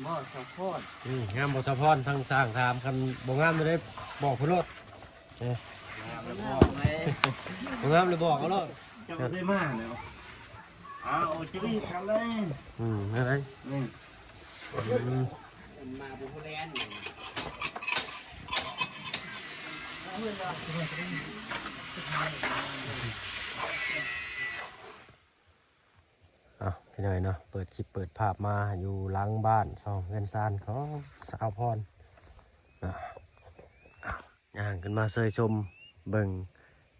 หม้อสะพอนงามบ่สะพอนทั้งสร้างถามกันบ่งามเลยได้บอกพุ่นโลดงามแล้วบอกไหมบ่งามเลยบอกเขาโลดจะได้มากแล้วโอ้จะรีบกันเลยอะไรมาบุพแลนพี่หน่อยเนาะเปิดคลิปเปิดภาพมาอยู่หลังบ้านช่องเงินซานของสาวพรย่างขึ้นมาเซยชมเบิ่ง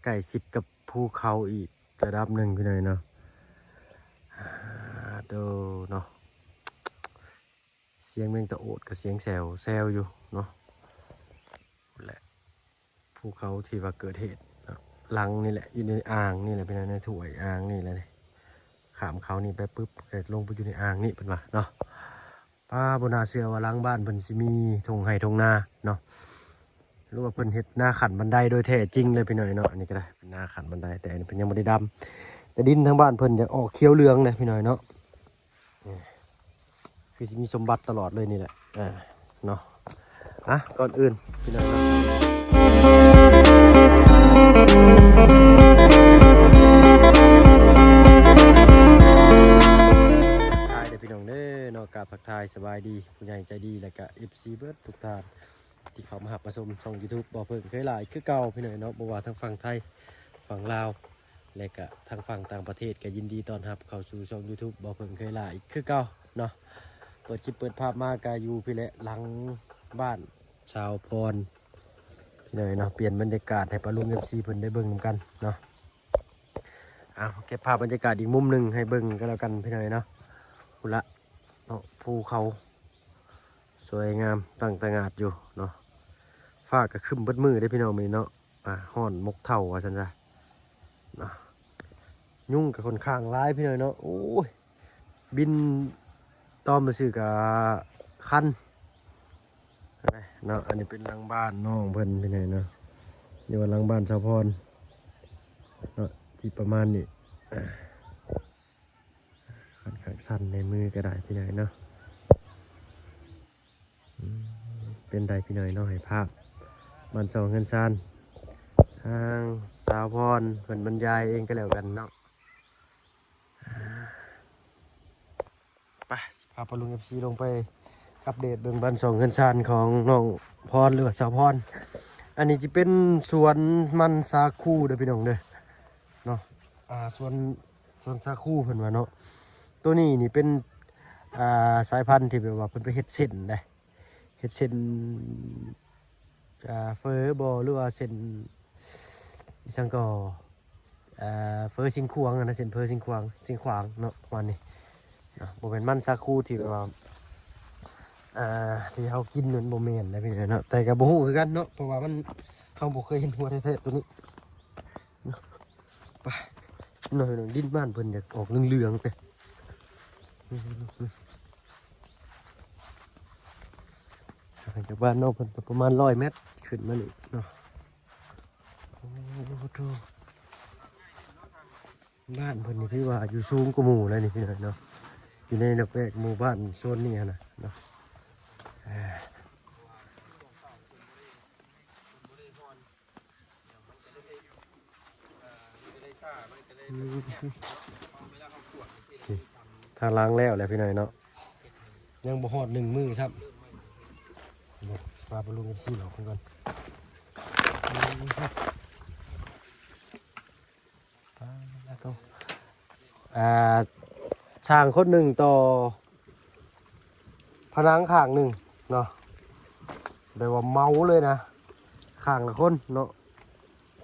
ใกล้ชิดกับภูเขาอีกระดับหนึ่งพี่หน่อยเนาะดูเนาะเสียงแมงตะโอดกับเสียงแซวอยู่เนาะแหละภูเขาที่ว่าเกิดเหตุหลังนี่แหละอยู่ในอ่างนี่แหละเป็นในถ่วยอ่างนี่แหละขามเขานี่ไปปุ๊บเกิดลงไปอยู่ในอ่างนี่เป็นว่าเนาะป้าบนาเสือว่าหลังบ้านเพิ่นสิมีทงไห่ทงนาเนาะรู้ว่าเพิ่นเฮ็ดหน้าขันบันไดโดยแท้จริงเลยพี่หน่อยเนาะอันนี้ก็ได้เป็นหน้าขันบันไดแต่อันนี้เพิ่นยังไม่ได้ดำแต่ดินทางบ้านเพิ่นจะออกเขียวเหลืองเลยพี่หน่อยเนาะคือมีสมบัติตลอดเลยนี่แหละเนาะก่อนอื่นพี่น้องทักทายเด้อพี่น้องเด้อเนาะกราบทักทายสบายดีผู้ใหญ่ใจดีแล้วก็ FC เบิร์ดทุกท่านที่เขามาหับมาชมช่อง YouTube บ่เพิ่งเคยหลายคือเก่าพี่น้องเนาะบ่ว่าทางฝั่งไทยฝั่งลาวและก็ทางฝั่งต่างประเทศก็ยินดีต้อนรับเข้าสู่ช่อง YouTube บ่เพิ่งเคยหลายคือเก่าเนาะเปิดคลิปเปิดภาพมากาอยู่พี่แหละหลังบ้านชาวพรพี่หน่อยเนาะเปลี่ยนบรรยากาศให้ปลาลุง FC เพิ่นได้เบิ่งกันเนาะเก็บภาพบรรยากาศอีกมุมหนึ่งให้เบิ่งกันแล้วกันพี่หน่อยเนาะพุ่นละเนาะภูเขาสวยงามตั้งตระหง่านอยู่เนาะฟ้าก็ครึ้มเบิดมือได้พี่น้องมื้อนี้เนาะฮ้อนมกเท่าว่าซั่นจ้ะเนาะยุ่งกับคนข้างร้ายพี่หน่อยเนาะโอ้ยบินตอมมาซื้อกับคันเนาะอันนี้เป็นหลังบ้านน้องเพิ่นพี่หน่อยเนาะอยู่หลังบ้านชาวพรเนาะที่ประมาณนี้ค่อนข้างสั้นในมือก็ได้พี่หน่อยเนาะเป็นใดพี่หน่อยเนาะให้ภาพบ้านช่องเงินซานทางสาวพรเพิ่นบรรยายเองก็แล้วกันเนาะไปพาปลุง FC ลงไปอัปเดตเบื้องบ้านช่องเงินซานของน้องพรหรือว่าสาวพรอันนี้จะเป็นสวนมันสาคูเด้อพี่น้องเด้อเนาะสวนสาคูเพิ่นว่าเนาะตัวนี้นี่เป็นสายพันธุ์ที่แบบว่าเพิ่นไปเฮ็ดเส้นได้เฮ็ดเส้นเฟอร์บอหรือว่าเส้นสังกอเฟอร์ซิงควงนะเส้นเฟอร์ซิงควางเนาะวันนี้เนาะบ่เป็นมันสาคูที่แบบว่าที่เขากินนั่นบ่แม่นนะพี่เนาะแต่ก็บ่ฮู้คือกันเนาะเพราะว่ามันเฮาบ่เคยเห็นหัวแท้ๆตัวนี้ไปหน่อยดินบ้านเพิ่นอยากออกเหลืองๆไปจากบ้านนอกเพิ่นประมาณ100 เมตรขึ้นมานี่เนาะโอ้โหบ้านเพิ่นนี่ถือว่าอยู่สูงกว่าหมู่เลยนี่พี่เนาะอยู่ในระแวกหมู่บ้านโซนนี้นะเนาะทางล้างแล้วแหละพี่หน่อยเนาะยังบ่ฮอด1 มื้อครับปลาปลุงกัน4หลอกกันก่อนช่างคนหนึ่งต่อผนังข้างหนึ่งเนาะแบบว่าเมาเลยนะข้างละคนเนาะ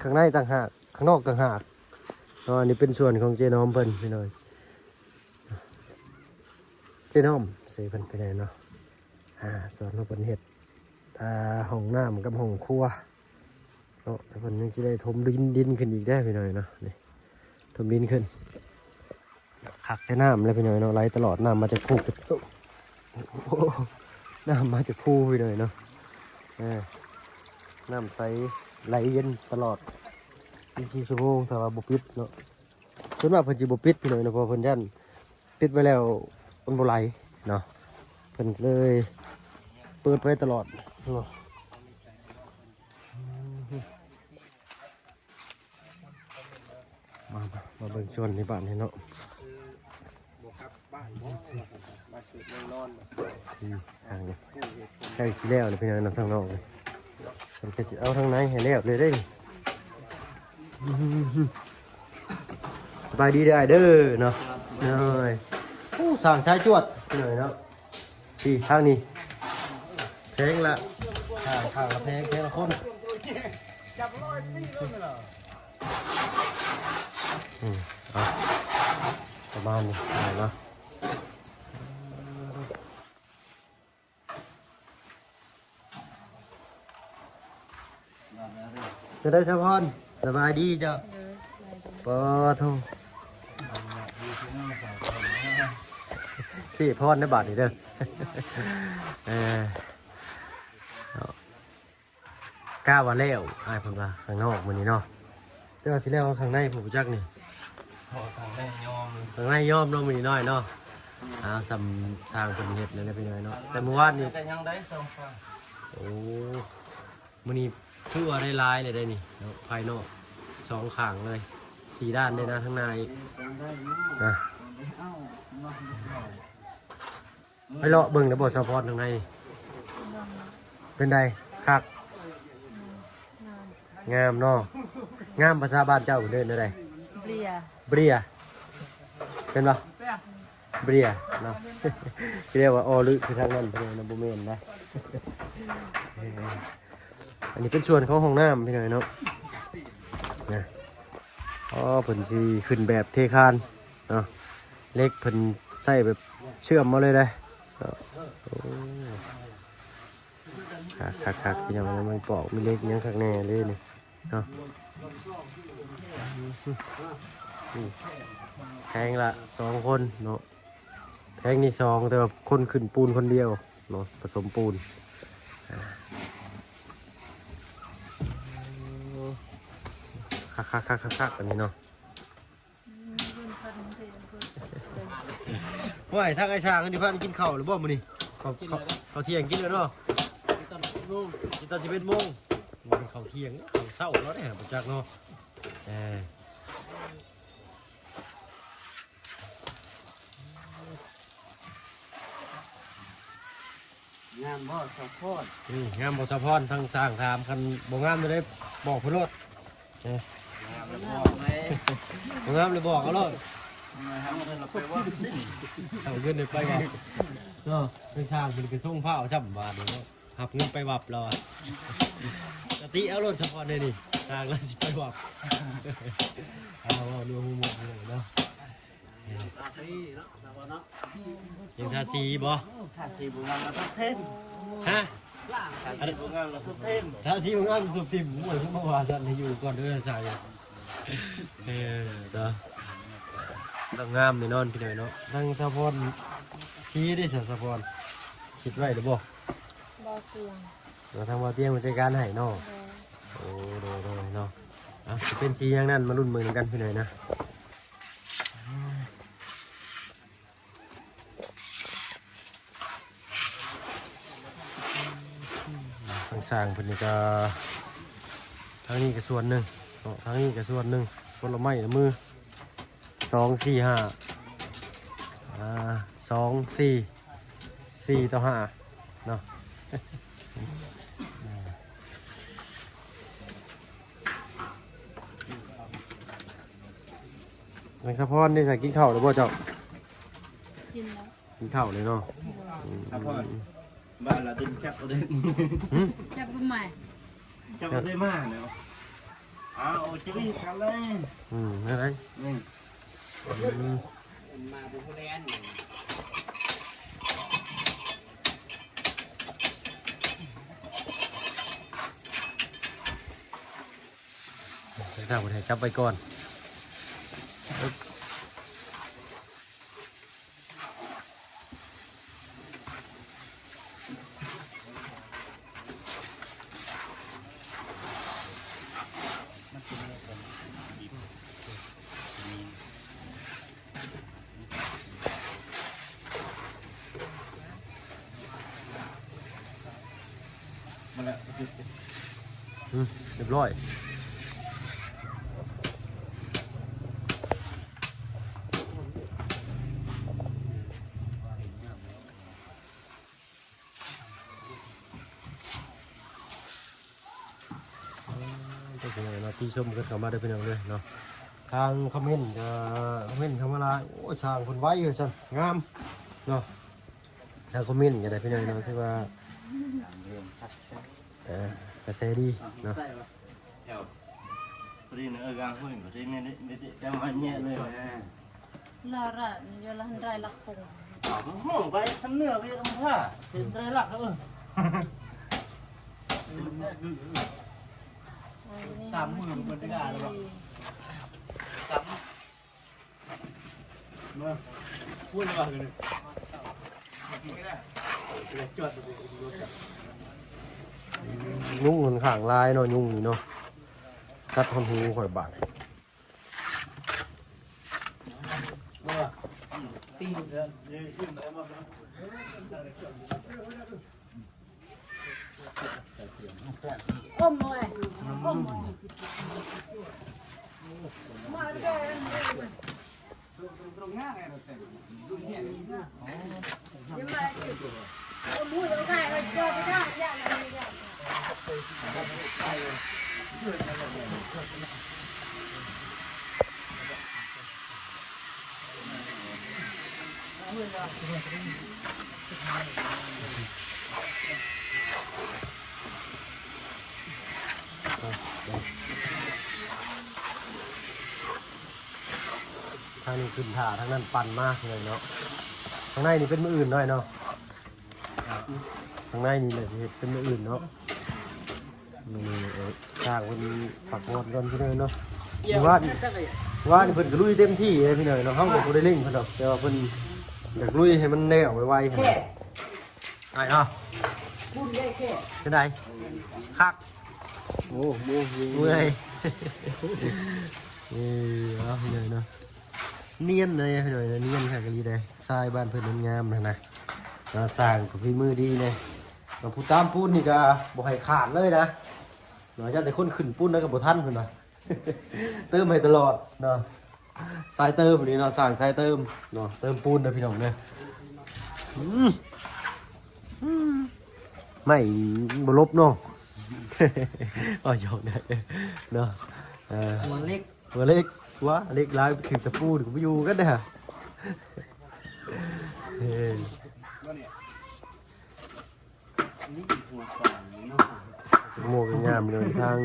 ข้างในต่างหากข้างนอกต่างหากเนาะอันนี้เป็นส่วนของเจน้อมเพิ่นพี่น้อยเจน้อมเสียเพิ่นไปไหนเนาะส่วนของเพิ่นเฮ็ดห้องน้ำกับห้องครัวเนาะเพิ่นยังจะได้ถมดินขึ้นอีกได้พี่น้อยเนาะนี่ถมดินขึ้นขักแต่น้ำเลยพี่น้อยเนาะไหลตลอดน้ำมาจากภูน้ำมาจากภูพี่น้อยเนาะน้ำใสไหลเย็นตลอด24 ชั่วโมงถ้าว่าบ่ปิดเนาะส่วนมากเพิ่นสิบ่ปิดพี่น้อยเนาะเพราะเพิ่นยันปิดไว้แล้วมันบ่ไหลเนาะเพิ่ พิ่นเลยเปิดไว้ตลอดเนาะมาเบิ่งชวนในบ้านนี่เนาะทางนี้ใช่สิแล้วเลยพี่น้องทางนอกเลยมันก็สิเอาทางในให้แล้วเลยได้สบายดีได้เด้อเนาะเนาะผู้สั่งใช้จวดเหนื่อยเนาะที่ทางนี้เพลงละข้างละเพลงละคนเอาประมาณนี้เนาะจะได้สะพอนสบายดีจ้ะปอทงสี่พอนได้บาทนี่เด้อกล้าว่าแล้วไอ้ผมว่าข้างนอกมันนี่เนาะแต่ว่าสิแล้วข้างในผมจักนี่ข้างในยอมเนาะมันนี่น้อยเนาะสำทางคนเฮ็ดเลยนะพี่น้อยเนาะแต่เมื่อวานนี่โอ้มันนี่ชื่อว่าได้ลายเลยได้นี่ภายนอกสองข้างเลย4 ด้านเลยนะทั้งในนะไปเลาะเบิ่งแล้วบ่สะพอนทางในเป็นไดคักงามเนาะงามภาษาบ้านเจ้าเดินได้เบรียเป็นปะเบรียเนาะเรียกว่าออลึคือทางนั้นเป็นนะบุเมนได้อันนี้เป็นส่วนของห้องน้ำพี่หน่อยเนาะนะเพิ่นสิขึ้นแบบเทคานเนาะเล็กเพิ่นใส่แบบเชื่อมมาเลยได้คักพี่น้องมันปอกมีเล็กยังคักแน่เลยนี่เนาะแพงละ2 คนเนาะแพงนี่2แต่ว่าคนขึ้นปูนคนเดียวเนาะผสมปูนคักอันนี้เนาะว่าถ้าไอ้ช่างอันนี้พากินข้าวหรือบ่มื้อนี้ข้าวเที่ยงกินแล้วเนาะกินตอน11 โมงกินตอน11 โมงมันข้าวเที่ยงข้าวเช้าแล้วเนี่ยบ่จักเนาะงามบ่สะพอนงามบ่สะพอนทั้งสร้างถามคันบ่งามจะได้บอกเพิ่นโลดงามเลยบอกไหมบ่งามเลยบอกเอาโลดเอาเงินไปวับเนาะทั้งทางเพิ่นก็ส่งผ้าช่ำบาทเนาะหับเงินไปวับแล้วอ่ะกะติเอาโลดสะพอนได้นี่ทางแล้วสิไปวับเอาดูฮู้หมดเลยเนาะยังทาสีบ่ทาสีบุงงามแล้วทุกเทมฮะทาสีบุงงามแล้วทุกเทมทาสีบุงงามทุกเทมเหมือนเมื่อวานฉันให้อยู่ก่อนด้วยสายเด้อต้องงามแน่นอนพี่หน่อยเนาะทั้งสะพอนสีได้สะพอนคิดไว้หรือบ่บ่เตียงเราทำบ่เตียงมันจัดการให้เนาะโอ้โดเนาะจะเป็นสีอย่างนั้นมารุ่นมือกันพี่หน่อยนะสร้างเป็นก็ทางนี้ก็ส่วนหนึ่งทางนี้ก็ส่วนหนึ่งคนละไม้ละมือ2 4 5 2 4 ต่อ 5เนาะแมงสะพอนได้ใส่กินข้าวหรือเปล่าเจ้ากินแล้วกินข้าวเลยเนาะบ้านเราดึงจับเอาได้จับทำไมจับเอาได้มากเนาะโอจิลี่กันเลยอะไรมาบุกแลนสร้างคนไทยจับไปก่อน เรียบร้อยที่ชมกันเข้ามาได้เป็นอย่างเลยเนาะทางคอมเมนต์เข้ามาละโอ้ช่างคนไว้เลยสันงามเนาะทางคอมเมนต์ก็ได้เป็นอย่างเนาะที่ว่ากระแสดีเนาะ พอดีเนื้อกลางหุ่นพอดีเนี่ยจะมาเนี่ยเลย ลาระยอลันไรลักพง ห้องไปทำเนื้อไปทำผ้าเป็นไรหลักเออ สามมือมันจะได้หรือเปล่าสามมาพูดเลยว่ากันยุ่งเงินข้างลายเนาะยุ่งนี่เนาะกัดทอนหูข่อยบาด ตีนอมเลยอมมาแกตรงหน้าไงเราแต่งดูเนี่ยยังไงอมหูยังไงเราเจอไปได้ยังไงยังทางนี้ขึ้นถ่าทางนั้นปั่นมากเลยเนาะทางในนี่เป็นมืออื่นหน่อยเนาะทางในนี่เลยเป็นมืออื่นเนาะนี่สร้างเป็นฝักงอนกันพี่เนยเนาะว่านี่เพิ่นก็ลุยเต็มที่เลยพี่เนยเนาะเขาบอกได้เล่งเพิ่นดอกแต่ว่าเพิ่นอยากลุยให้มันแน่ไวๆไอ้เนาะเป็นไงคักโอ้โหเมื่อยนี่เอาพี่เนยเนาะเนียนเลยพี่เนยเนียนค่ะกันดีเลยทรายบ้านเพิ่นมันงามนะมาสร้างกับฝีมือดีเลยเราพูดตามปูนนี่ก็บ่ให้ขาดเลยนะหน่อยจะแต่คนขึ้นปูนแล้วก็บ่ทันเพิ่นว่า เติมให้ตลอดเนาะสายเติมนี่เนาะสร้างสายเติมเนาะเติมปูนนะพี่น้องเด้อไม่บ่ลบเนาะ อ๋อหยอกได้เนาะหัวเล็ก หัวเล็กวะเล็กลายถึงตะปูถึงไปอยู่กันเด้อโมกันงามเลยทาง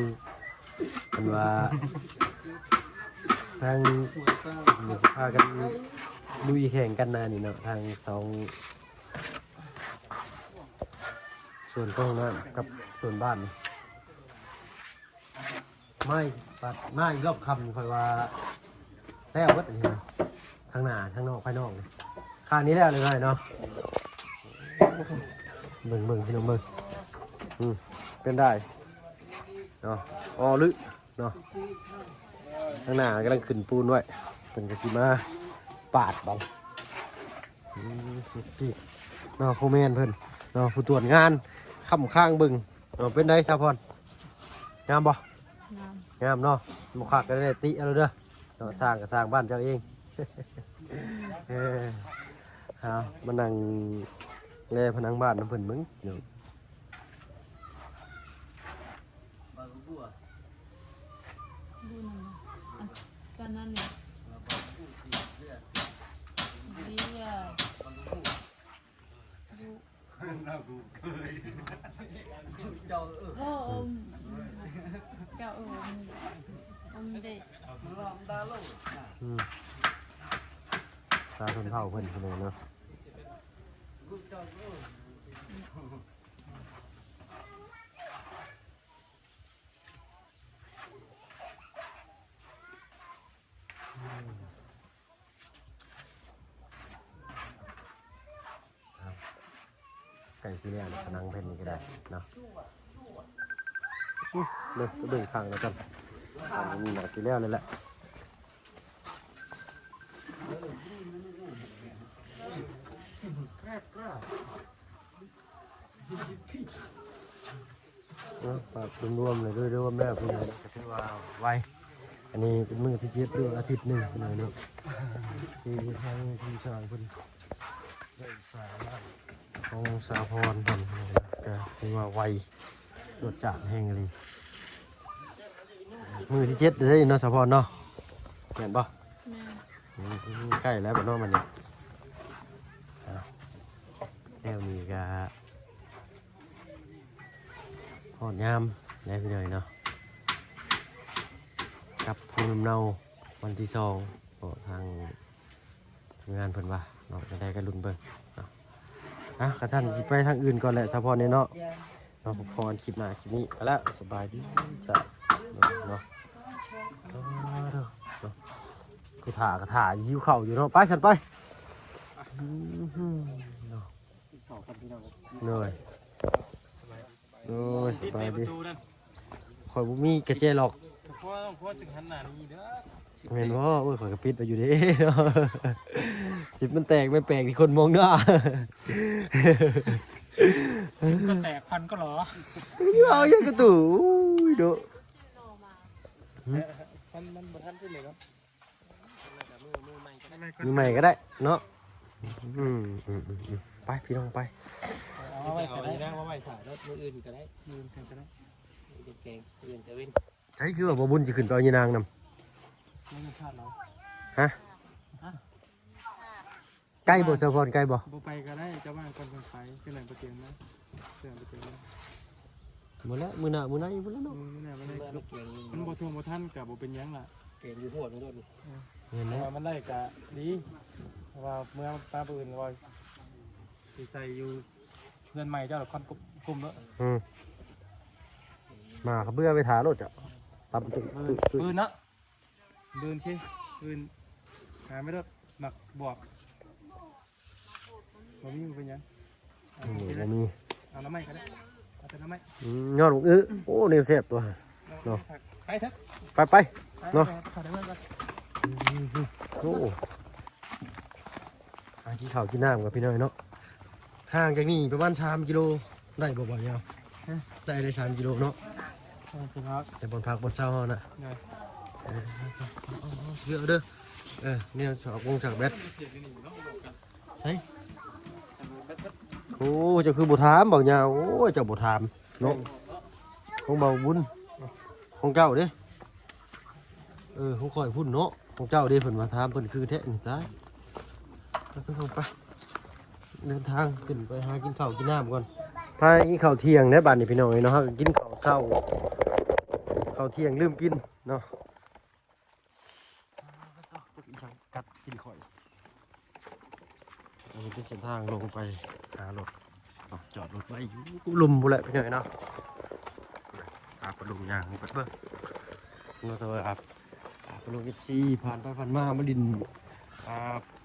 มันว่าทางมีสภากันลุยแข่งกันนานี่เนาะทางสองส่วนกล้องนั่นกับส่วนบ้านไม่ปัดไม่รอบคำคอยว่าแล้ววัดอะไรนะข้างหน้าข้างนอกภายนอกข้างนี้แล้วเลยเนาะเบิ่งพี่น้องเบิ่งเป็นได้เนาะอ๋อลึเนาะข้างหน้ากำลังขึ้นปูนด้วยเป็นกระชิมาปาดบังพี่เนาะผู้แม่นเพิ่นเนาะผู้ตรวจงานค่ำข้างบึงเนาะเป็นได้ซาพอนงามบ่งามเนาะมุขคักกันได้ติเอาเด้อเนาะสร้างก็สร้างบ้านเจ้าเองเอามานั่งแลผนังบ้านน้ำเพิ่นมึงเนาะตอนนั้นเนี่ยดีอ่ะเจ้าเด็ก สาชนเผ่าเพิ่นคนนึงเนาะไก่ซีเรียลพนังเพิ่นนี่ก็ได้เนาะเบิ่งก็เบิ่งข้างแล้วกันนี่หนังซีเรียลนี่แหละ นาะฝากรวมๆเลยด้วยว่าแม่พี่น้อยก็ถือว่าไวอันนี้เป็นมื้อที่7ด้วยอาทิตย์หนึงพี่น้อยเนาะที่ทางทีมสร้างเพิ่นได้สาระของสาพรเพิ่นก็ถือว่าไวตรวจจัดแห่งเลยมื้อที่7ได้เนาะสาพรเนาะแม่นบ่ใกล้แล้วบ่เนาะมันนี่แล้วมีก็หอดยามแล้วพี่น้อยเนาะกับภูมิลำเนาวันที่2ก็ทางงานเพิ่นว่าเนาะจะได้กันลุ้นเบิ่งเนาะกระชั้นสิไปทางอื่นก่อนแหละสะพอนเนี่ยเนาะพอคลิปหน้าคลิปนี้ไปแล้วสบายดีจ้ะเนาะกูถ่ากระถ่าหิวเข่าอยู่เนาะไปฉันไปเหนื่อยสบายดีคอยบุมีกระเจหรอกพ่อถึงขนาดนี้เด้อเห็นว่าโอ้ยข่อยกระปิดไปอยู่เด้เนาะ10มันแตกไม่แปลกที่คนมองหน้าก็แตกพันก็หรอเอาอย่างกระตู่ดู มันบ่ทันขึ้นเลยครับมีใหม่ก็ได้เนาะไปพี่น้องไป เอาไว้ก็ได้นะว่าไว้ถ่ายแล้วมืออื่นก็ได้มืออื่นก็ได้เก่งๆอื่นจะเว้นใช่คือว่าบ่บุญสิขึ้นไปเอายีนางนำไม่พลาดเนาะฮะใกล้บ่เซอร์พอนใกล้บ่ไปก็ได้เจ้าบ้านคนไปขึ้นไหนไปเตียงนะเตียงไปเตียงนะหมดแล้วมื้อหน้าอยู่พุ่นแล้วเนาะมันบ่ท่วมบ่ทันก็บ่เป็นหยังล่ะเก่งอยู่โหดนี่ด้วย เห็นมั้ยมันได้ก็ดีว่าเมื่อป้าปืนว่าสิใส่อยู่เพื่อนใหม่เจ้าละครกลุ่มเนาะมาเขาเบื่อไปถารถจ้ะตับปืนเนาะปืนที่ปืนหาไม่ได้หมักบวกบ่มีเป็นยังบ่มีเอาน้ำไม้ก็ได้เอาแต่น้ำไม้ยอดโอ้แนวแซ่บตัวเนาะไปเถอะไปเนาะโอ้กินข้าวกินน้ำกับพี่น้อยเนาะห่างจากนี่ประมาณ3 กิโลได้บ่บ่ยาวได้เลย3 กิโลเนาะแต่บนพักบนเช้าน่ะเยอะเด้อเนี่ยชอบวงจากแบตใช่โอ้เจ้าคือบ่ถามบ่ยาวโอ้เจ้าบ่ถามเนาะของเบาบุญของเจ้าเด้ของข่อยพุ่นเนาะของเจ้าเด้เพิ่นมาถามเพิ่นคือแท้นี่ตายแล้วก็ลงไปเดินทางขึ้นไปหากินข้าวกินน้ำก่อนพากินข้าวเที่ยงในบ้านนี่พี่น้องเนาะกินข้าวเช้าข้าวเที่ยงลืมกินเนาะกัดกินข่อยอันนี้เป็นเส้นทางลงไปหารถจอดรถไว้อยู่ลุมบุแหละพี่น้องเนาะปลุงยางนี่เบิ้งเนาะตัวครับปลุง14ผ่านไปผ่านมาดิน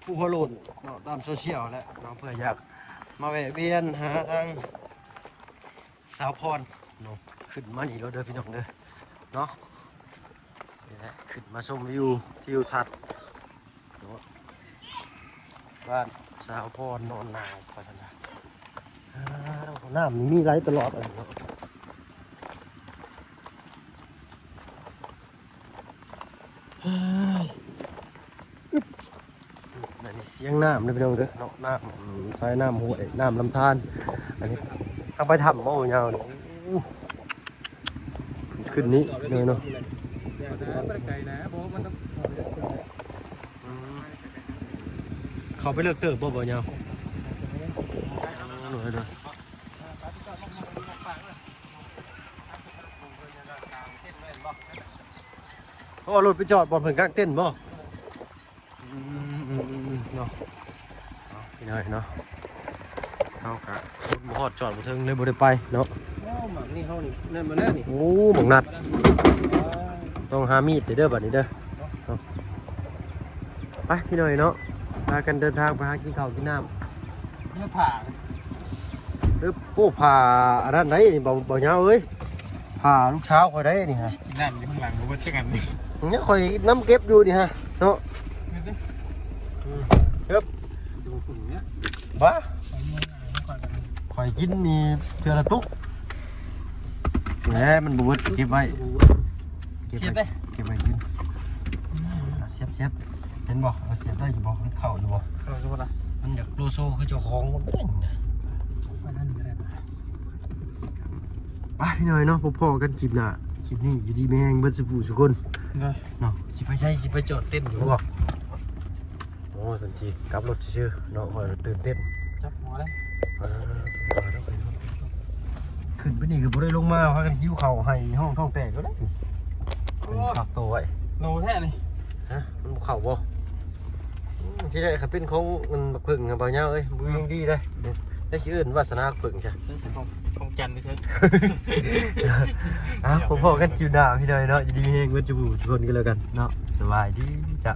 ผู้หัวโลนเนาะตามโซเชียลแล้วน้องเพื่ออยากมาแวะเวียนหาทางสาวพรเนาะขึ้นมานี่รถเด้อพี่น้องเด้อเนาะนี่แหละขึ้นมาชมวิวทิวทัศน์เนาะบ้านสาวพรนอนหนาวพอสันจ้ะน้ำนี่มีไหลตลอดเลยเนาะนี่เสียงน้ำเลยพี่น้องเด้อเนาะน้ำใช้น้ำห้วยน้ำลำธารอันนี้ทางไปทำโม่ยาวเนี่ยขึ้นนี้เลยเนาะเขาไปเลือกเติบบ่ยาวเลยเพราะว่ารถไปจอดบนเพิ่งกางเต้นบ่เนาะพี่น้อยเนาะเขากะหอดจอดมาถึงเลยบ่ได้ไปเนาะหมักนี่เขานี่นั่นมาแน่นี่โอ้หมักนัดต้องหามีดเด้อบัดนี้เด้อไปพี่น้อยเนาะพากันเดินทางไปหากินข้าวกินน้ำเนี่ยผ่าโอ้ผ่าอันนั้นไหนนี่บ่ยาวเอ้ยผ่าลูกเช้าคอยได้นี่ฮะนั่นอยู่ข้างหลังว่าจะกันนี่เนี่ยคอยน้ำเก็บอยู่นี่ฮะเนาะครับดูฝุ่นเนี้ยบ้าคอยกินนี่เจอละตุ๊ก แหมมันบ่เบิดเก็บไว้เก็บ เสียบ ไว้ ได้ เก็บไว้กินเสียบเห็นบ่เอาเสียบได้อยู่บ่มันเข้าอยู่บ่ เอาสมมุตินะ มันอยากโลโซคือเจ้าของมันเป็นน่ะ ไปทางนี้ก็ได้ ไปพี่น้อยเนาะพอๆกันคลิปหน้าคลิปนี้อยู่ดีแม่งเบิดสุผู้สุคน เลย เนาะสิไปใช้สิไปจอดเต้นอยู่บ่โอ้ยทันทีกลับรถซื่อๆเนาะคอยตื่นเต้น จับหัวได้ ขึ้นไปนี่ก็บ่ได้ลงมาพากันหิวข้าวให้ห้องท้องแตกก็ได้เป็นผักโตไว้ โลแท้นี่ ฮะมันบ่เข้าบ่สิได้คันเป็นของมันบักผึ่งครับบ่ยาวเอ้ยบ่ยังดีเลยได้สิเอิ้นวาสนาผึ่งจ้ะ ของจันทร์ใช่ พอๆกันคลิปหน้าพี่น้อยเนาะอยู่ดีมีแฮงเบิดจุบุทุกคนกันแล้วกันเนาะสบายดีจ้ะ